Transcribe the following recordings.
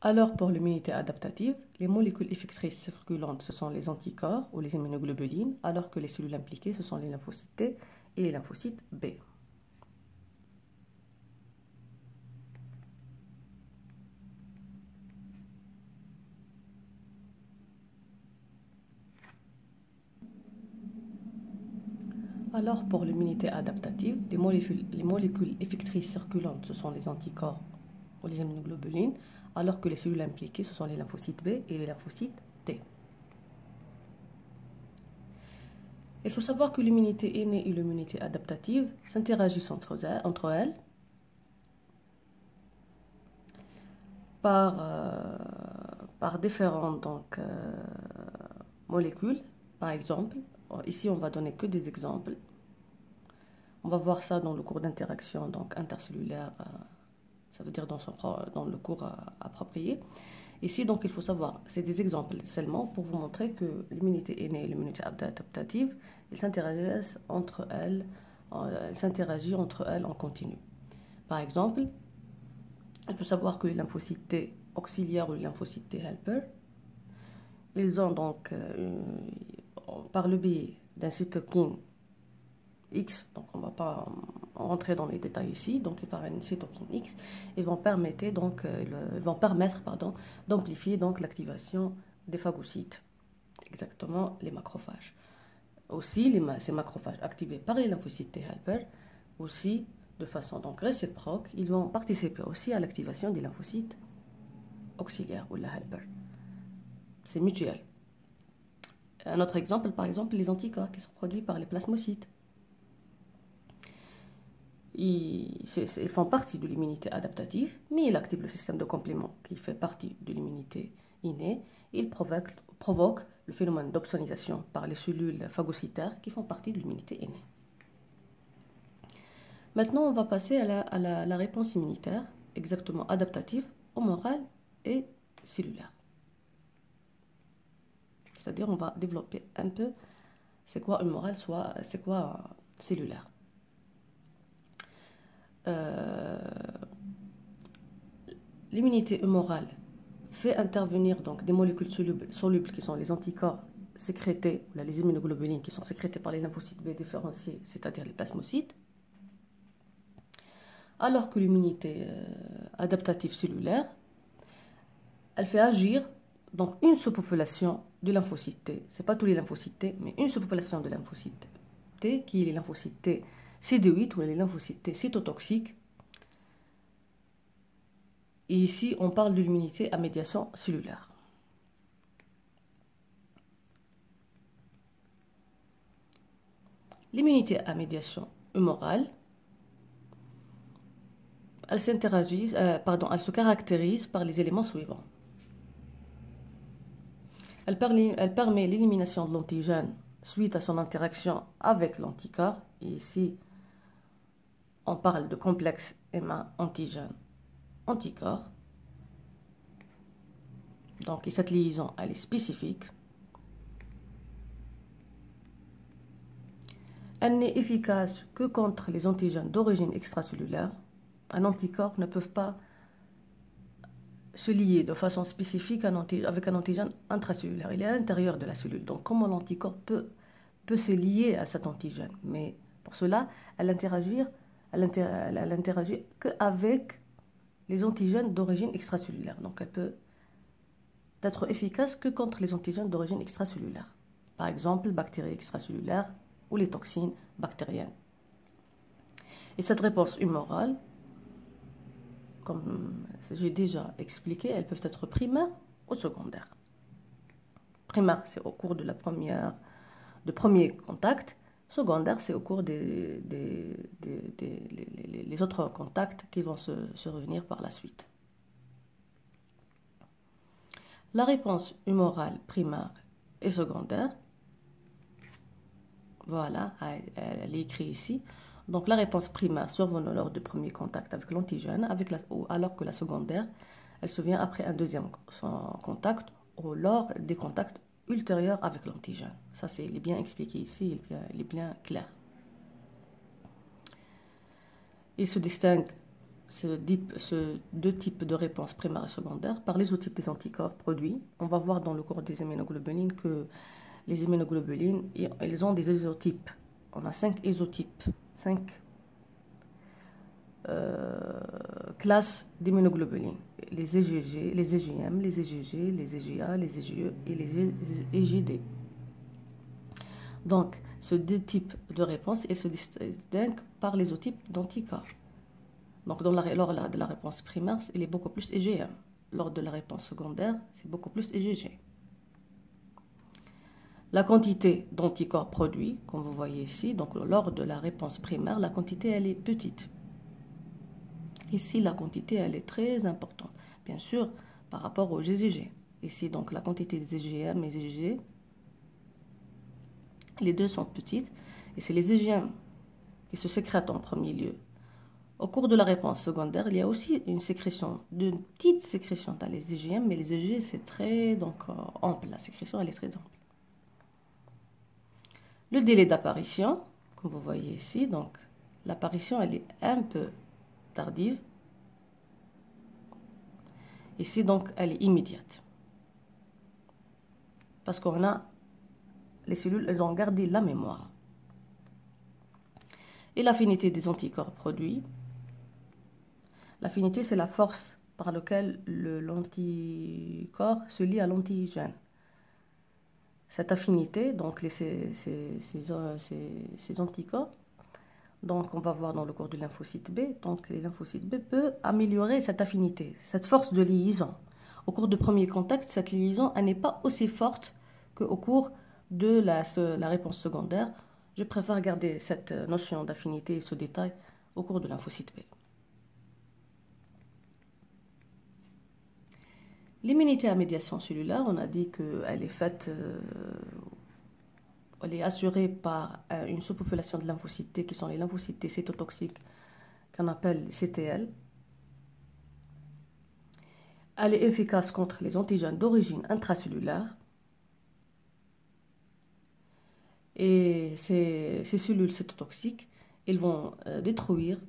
Alors, pour l'immunité adaptative, les molécules effectrices circulantes, ce sont les anticorps ou les immunoglobulines, alors que les cellules impliquées, ce sont les lymphocytes T et les lymphocytes B. Alors, pour l'immunité adaptative, les molécules effectrices circulantes, ce sont les anticorps ou les immunoglobulines, alors que les cellules impliquées, ce sont les lymphocytes B et les lymphocytes T. Il faut savoir que l'immunité innée et l'immunité adaptative s'interagissent entre elles par différentes molécules. Par exemple, ici on va donner que des exemples. On va voir ça dans le cours d'interaction intercellulaire, ça veut dire dans le cours approprié. Ici, donc, il faut savoir, c'est des exemples seulement pour vous montrer que l'immunité innée et l'immunité adaptative, elles s'interagissent entre elles en continu. Par exemple, il faut savoir que les lymphocytes T auxiliaires ou les lymphocytes T helper, ils ont donc, par le biais d'un cytokine X, donc on ne va pas rentrer dans les détails ici, donc par une cytokine X, ils vont permettre d'amplifier l'activation des phagocytes, exactement les macrophages. Aussi, ces macrophages activés par les lymphocytes T helper, aussi de façon réciproque, ils vont participer aussi à l'activation des lymphocytes auxiliaires ou la helper. C'est mutuel. Un autre exemple, par exemple, les anticorps qui sont produits par les plasmocytes. Ils font partie de l'immunité adaptative, mais ils activent le système de complément qui fait partie de l'immunité innée. Ils provoquent le phénomène d'opsonisation par les cellules phagocytaires qui font partie de l'immunité innée. Maintenant, on va passer à la réponse immunitaire, exactement adaptative, humorale et cellulaire. C'est-à-dire, on va développer un peu c'est quoi humorale, c'est quoi cellulaire. L'immunité humorale fait intervenir donc des molécules solubles qui sont les anticorps sécrétés, ou les immunoglobulines qui sont sécrétés par les lymphocytes B différenciés, c'est-à-dire les plasmocytes, alors que l'immunité adaptative cellulaire, elle fait agir donc une sous-population de lymphocytes T. Ce n'est pas tous les lymphocytes T, mais une sous-population de lymphocytes T, qui est les lymphocytes T CD8 ou les lymphocytes T cytotoxiques. Et ici, on parle de l'immunité à médiation cellulaire. L'immunité à médiation humorale, elle se caractérise par les éléments suivants. Elle permet l'élimination de l'antigène suite à son interaction avec l'anticorps. Et ici, on parle de complexe HEMA antigène-anticorps. Donc, cette liaison, elle est spécifique. Elle n'est efficace que contre les antigènes d'origine extracellulaire. Un anticorps ne peut pas se lier de façon spécifique avec un antigène intracellulaire. Il est à l'intérieur de la cellule. Donc, comment l'anticorps peut se lier à cet antigène? Mais pour cela, elle interagit qu'avec les antigènes d'origine extracellulaire. Donc, elle peut être efficace que contre les antigènes d'origine extracellulaire. Par exemple, bactéries extracellulaires ou les toxines bactériennes. Et cette réponse humorale, comme j'ai déjà expliqué, elles peuvent être primaires ou secondaires. Primaire, c'est au cours de premier contact. Secondaire, c'est au cours des autres contacts qui vont se revenir par la suite. La réponse humorale primaire et secondaire, voilà, elle est écrite ici. Donc la réponse primaire survenant lors du premier contact avec l'antigène, alors que la secondaire, elle se vient après un deuxième contact ou lors des contacts ultérieurs avec l'antigène. Ça, il est bien expliqué ici, il est bien clair. Il se distingue ce deux types de réponses primaires et secondaires par l'isotype des anticorps produits. On va voir dans le cours des immunoglobulines que les immunoglobulines, ils ont des isotypes. On a 5 isotypes, 5 classes d'immunoglobulines. Les EGG, les EGM, les EGG, les EGA, les EGE et les EGD. Donc, ce deux types de réponses se distinguent par l'isotype d'anticorps. Donc, lors de la réponse primaire, il est beaucoup plus EGM. Lors de la réponse secondaire, c'est beaucoup plus EGG. La quantité d'anticorps produits, comme vous voyez ici, donc lors de la réponse primaire, la quantité, elle est petite. Ici, la quantité, elle est très importante, bien sûr, par rapport aux GGG. Ici, donc, la quantité des EGM et EGG, les deux sont petites, et c'est les EGM qui se sécrètent en premier lieu. Au cours de la réponse secondaire, il y a aussi une petite sécrétion dans les EGM, mais les EGG, c'est très ample. La sécrétion, elle est très ample. Le délai d'apparition, comme vous voyez ici, donc l'apparition, elle est un peu tardive. Ici, donc, elle est immédiate. Parce qu'on a, les cellules, elles ont gardé la mémoire. Et l'affinité des anticorps produits. L'affinité, c'est la force par laquelle l'anticorps se lie à l'antigène. Cette affinité, donc ces anticorps, donc on va voir dans le cours du lymphocyte B, donc les lymphocytes B peuvent améliorer cette affinité, cette force de liaison. Au cours de premier contact, cette liaison n'est pas aussi forte qu'au cours de la réponse secondaire. Je préfère garder cette notion d'affinité et ce détail au cours de lymphocyte B. L'immunité à médiation cellulaire, on a dit qu'elle est faite, elle est assurée par une sous-population de lymphocytes T qui sont les lymphocytes T cytotoxiques qu'on appelle CTL. Elle est efficace contre les antigènes d'origine intracellulaire. Et ces cellules cytotoxiques, ils vont détruire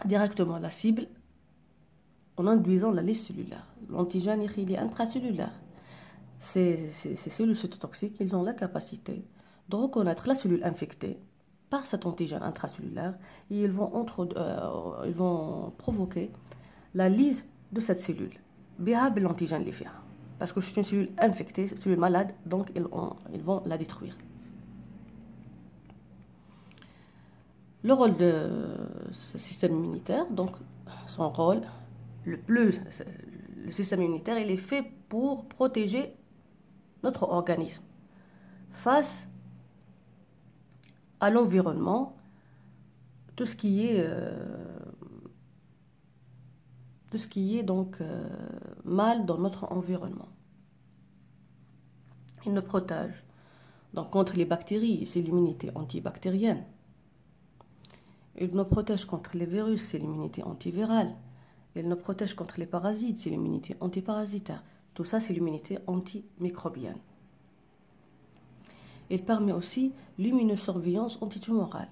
directement la cible en induisant la lyse cellulaire. L'antigène est intracellulaire. Ces cellules cytotoxiques, ils ont la capacité de reconnaître la cellule infectée par cet antigène intracellulaire et ils vont provoquer la lyse de cette cellule. L'antigène les fait. Parce que c'est une cellule infectée, c'est une cellule malade, donc ils vont la détruire. Le rôle de ce système immunitaire, donc son rôle, le système immunitaire, il est fait pour protéger notre organisme face à l'environnement, tout ce qui est donc mal dans notre environnement. Il nous protège donc contre les bactéries, c'est l'immunité antibactérienne. Il nous protège contre les virus, c'est l'immunité antivirale. Il nous protège contre les parasites, c'est l'immunité antiparasitaire. Tout ça, c'est l'immunité antimicrobienne. Il permet aussi l'immunosurveillance antitumorale.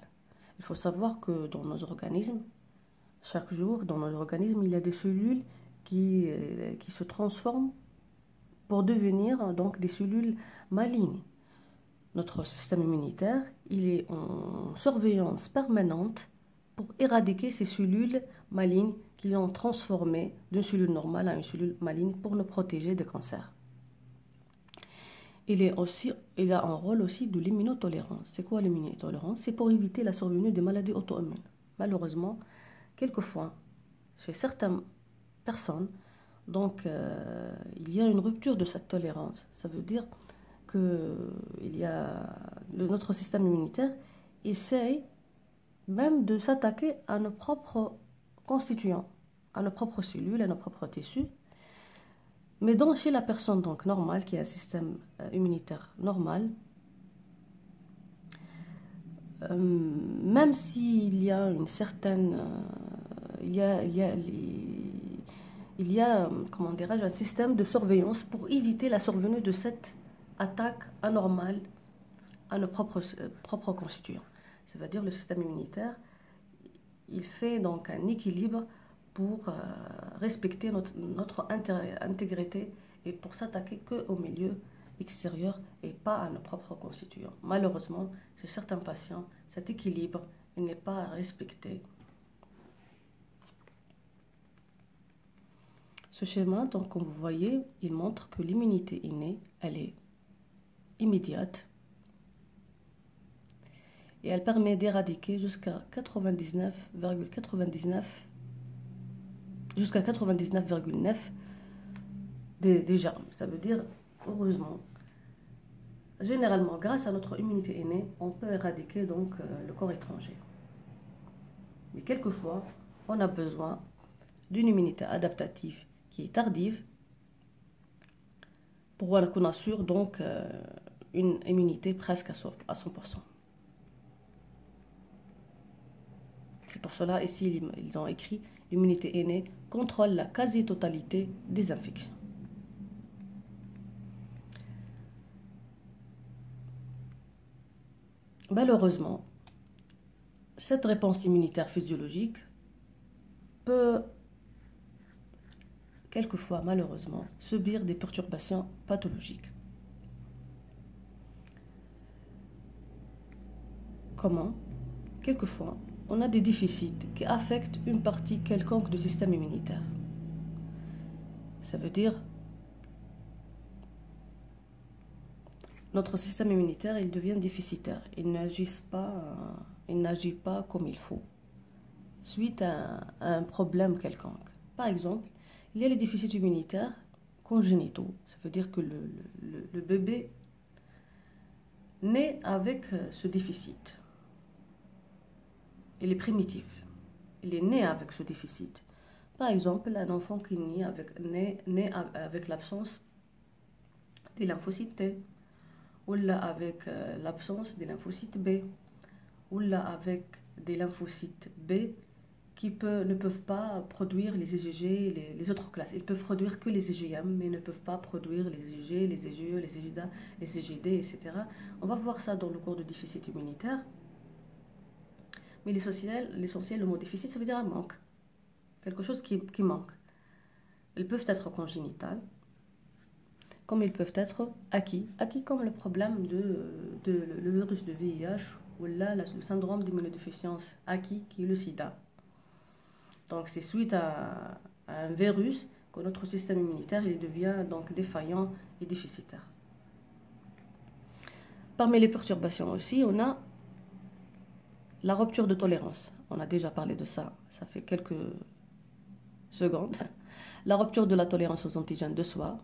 Il faut savoir que dans nos organismes, chaque jour, dans nos organismes, il y a des cellules qui se transforment pour devenir donc des cellules malignes. Notre système immunitaire, il est en surveillance permanente pour éradiquer ces cellules malignes qui ont transformé d'une cellule normale à une cellule maligne pour nous protéger des cancers. Il a un rôle aussi de l'immunotolérance. C'est quoi l'immunotolérance? C'est pour éviter la survenue des maladies auto-immunes. Malheureusement, quelquefois, chez certaines personnes, donc il y a une rupture de cette tolérance. Ça veut dire que notre système immunitaire essaye même de s'attaquer à nos propres constituants, à nos propres cellules, à nos propres tissus. Mais chez la personne donc normale, qui a un système immunitaire normal, même s'il y a une certaine, comment dirais-je, un système de surveillance pour éviter la survenue de cette attaque anormale à nos propres constituants. Ça veut dire le système immunitaire, il fait donc un équilibre pour respecter notre intégrité et pour s'attaquer qu'au milieu extérieur et pas à nos propres constituants. Malheureusement, chez certains patients, cet équilibre il n'est pas respecté. Ce schéma, donc, comme vous voyez, il montre que l'immunité innée, elle est immédiate et elle permet d'éradiquer jusqu'à 99,9 des germes. Ça veut dire, heureusement, généralement, grâce à notre immunité innée, on peut éradiquer donc le corps étranger. Mais quelquefois, on a besoin d'une immunité adaptative qui est tardive pour qu'on assure donc une immunité presque à 100%. C'est pour cela, ici, ils ont écrit l'immunité innée contrôle la quasi-totalité des infections. Malheureusement, cette réponse immunitaire physiologique peut quelquefois, malheureusement, subir des perturbations pathologiques. Comment? Quelquefois, on a des déficits qui affectent une partie quelconque du système immunitaire. Ça veut dire notre système immunitaire il devient déficitaire. Il n'agit pas comme il faut suite à un problème quelconque. Par exemple, il y a les déficits immunitaires congénitaux. Ça veut dire que le bébé naît avec ce déficit. Il est primitif. Il est né avec ce déficit. Par exemple, un enfant qui naît avec l'absence des lymphocytes T, ou là avec l'absence des lymphocytes B, ou là avec des lymphocytes B qui ne peuvent pas produire les IgG, les autres classes. Ils peuvent produire que les IgM, mais ne peuvent pas produire les IgG, les IgE, les IgA, les IgD, etc. On va voir ça dans le cours de déficit immunitaire. Mais l'essentiel, le mot déficit, ça veut dire un manque. Quelque chose qui manque. Ils peuvent être congénitales, comme ils peuvent être acquis. Acquis comme le problème le virus de VIH, ou là, le syndrome d'immunodéficience acquis, qui est le sida. Donc c'est suite à un virus que notre système immunitaire il devient donc défaillant et déficitaire. Parmi les perturbations aussi, on a la rupture de tolérance. On a déjà parlé de ça, ça fait quelques secondes. La rupture de la tolérance aux antigènes de soi,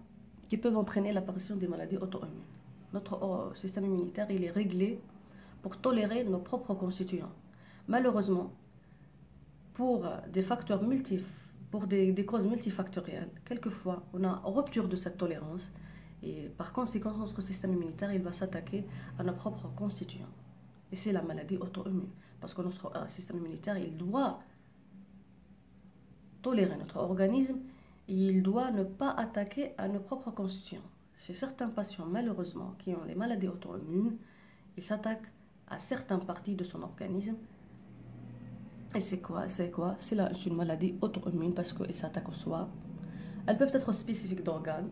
qui peuvent entraîner l'apparition des maladies auto-immunes. Notre système immunitaire il est réglé pour tolérer nos propres constituants. Malheureusement, pour des facteurs pour des causes multifactorielles, quelquefois on a rupture de cette tolérance et par conséquent notre système immunitaire il va s'attaquer à nos propres constituants. Et c'est la maladie auto-immune parce que notre système immunitaire il doit tolérer notre organisme et il doit ne pas attaquer à nos propres constituants. Chez certains patients malheureusement qui ont les maladies auto-immunes, ils s'attaquent à certaines parties de son organisme. Et c'est quoi? C'est une maladie auto-immune parce qu'elle s'attaque au soi. Elles peuvent être spécifiques d'organes,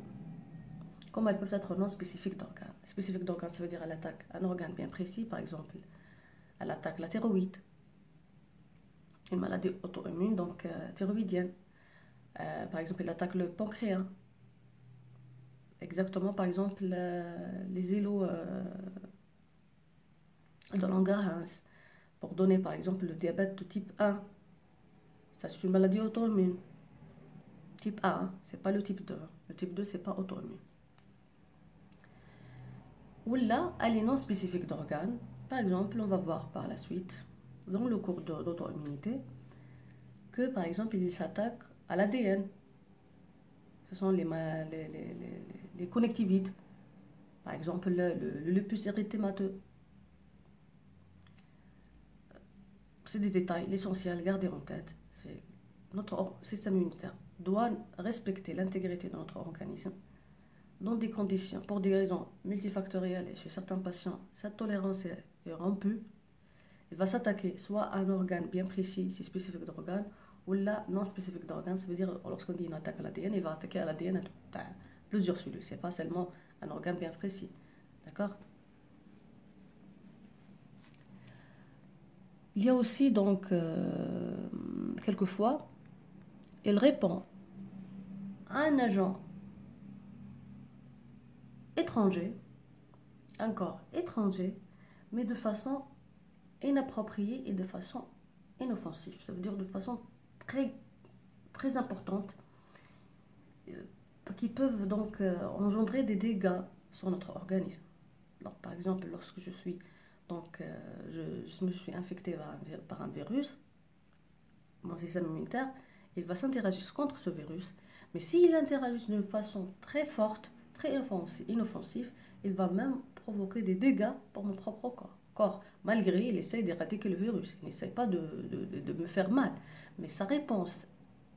comme elles peuvent être non spécifiques d'organes. Spécifiques d'organes, ça veut dire qu'elle attaque un organe bien précis, par exemple, elle attaque la thyroïde, une maladie auto-immune, donc thyroïdienne. Par exemple, elle attaque le pancréas. Exactement, par exemple, les îlots de Langerhans. Pour donner par exemple le diabète de type 1, ça c'est une maladie auto-immune. Type A, c'est pas le type 2. Le type 2, c'est pas auto-immune. Ou là, elle est non spécifique d'organes. Par exemple, on va voir par la suite, dans le cours d'auto-immunité, que par exemple, il s'attaque à l'ADN. Ce sont les connectivites. Par exemple, le lupus érythémateux. C'est des détails, l'essentiel, gardez en tête. Notre système immunitaire doit respecter l'intégrité de notre organisme dans des conditions, pour des raisons multifactorielles et chez certains patients, cette tolérance est rompue il va s'attaquer soit à un organe bien précis, c'est spécifique d'organe, ou là, non spécifique d'organe. Ça veut dire, lorsqu'on dit une attaque à l'ADN, il va attaquer à l'ADN à plusieurs cellules. C'est pas seulement un organe bien précis. D'accord? Il y a aussi donc, quelquefois, il répond à un agent étranger, un corps étranger, mais de façon inappropriée et de façon inoffensive. Ça veut dire de façon très, très importante, qui peuvent donc engendrer des dégâts sur notre organisme. Donc, par exemple, lorsque je suis donc, je me suis infecté par un virus, mon système immunitaire, il va s'interagir contre ce virus, mais s'il interagit d'une façon très forte, très inoffensive, il va même provoquer des dégâts pour mon propre corps. Malgré, il essaie d'éradiquer le virus, il n'essaie pas de me faire mal, mais sa réponse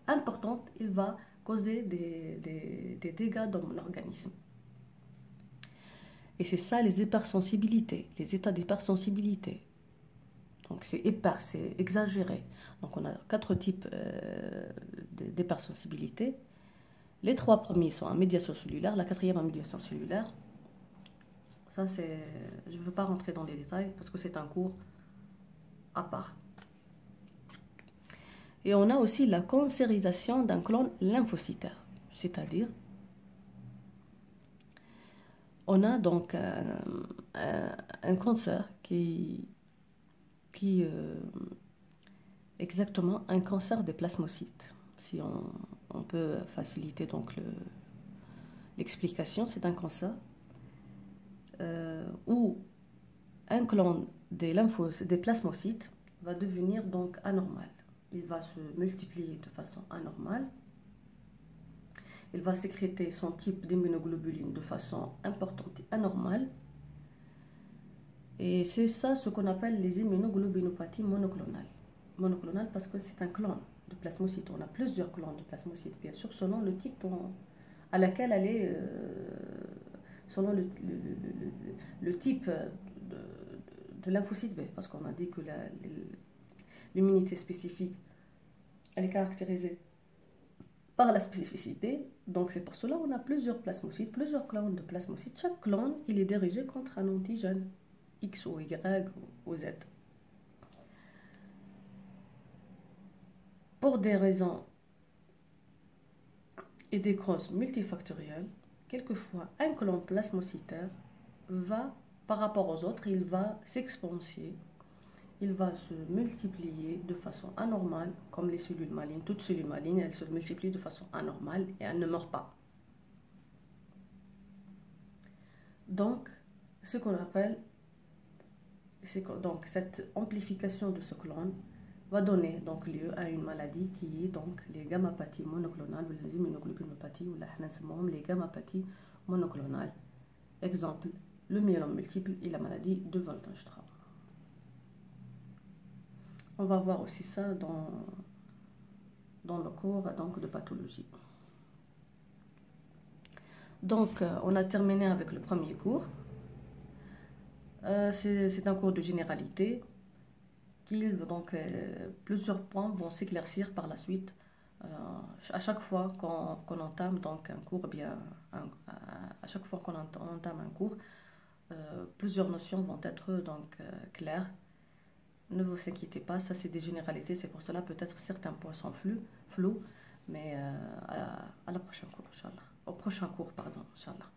importante, il va causer des dégâts dans mon organisme. Et c'est ça les hypersensibilités, les états d'hypersensibilité. Donc c'est exagéré. Donc on a 4 types d'hypersensibilité. Les 3 premiers sont en médiation cellulaire, la 4e en médiation cellulaire. Ça c'est, je ne veux pas rentrer dans les détails parce que c'est un cours à part. Et on a aussi la cancérisation d'un clone lymphocytaire, c'est-à-dire on a donc un cancer qui exactement un cancer des plasmocytes. Si on peut faciliter donc l'explication, c'est un cancer où un clone des plasmocytes va devenir donc anormal. Il va se multiplier de façon anormale. Il va sécréter son type d'immunoglobuline de façon importante et anormale. Et c'est ça ce qu'on appelle les immunoglobulopathies monoclonales. Monoclonales parce que c'est un clone de plasmocyte. On a plusieurs clones de plasmocytes, bien sûr, selon le type à laquelle elle est, selon le type de lymphocyte B. Parce qu'on a dit que l'immunité spécifique, elle est caractérisée par la spécificité. Donc c'est pour cela qu'on a plusieurs plasmocytes, plusieurs clones de plasmocytes. Chaque clone, il est dirigé contre un antigène X ou Y ou Z. Pour des raisons et des causes multifactorielles, quelquefois un clone plasmocytaire va, par rapport aux autres, il va s'expanser, il va se multiplier de façon anormale, comme les cellules malignes. Toutes cellules malignes, elles se multiplient de façon anormale et elles ne meurent pas. Donc, ce qu'on appelle, donc cette amplification de ce clone va donner donc lieu à une maladie qui est donc les gammapathies monoclonales ou les immunoglobulopathies ou les gammapathies monoclonales. Exemple, le myélome multiple et la maladie de Waldenström. On va voir aussi ça dans le cours donc, de pathologie. Donc, on a terminé avec le premier cours. C'est un cours de généralité. Donc, plusieurs points vont s'éclaircir par la suite. À chaque fois qu'on entame donc un cours, à chaque fois qu'on entame un cours, plusieurs notions vont être donc claires. Ne vous inquiétez pas, ça c'est des généralités, c'est pour cela peut-être certains points sont flous, mais à la prochaine cours, Inch'Allah. Au prochain cours, pardon, Inch'Allah.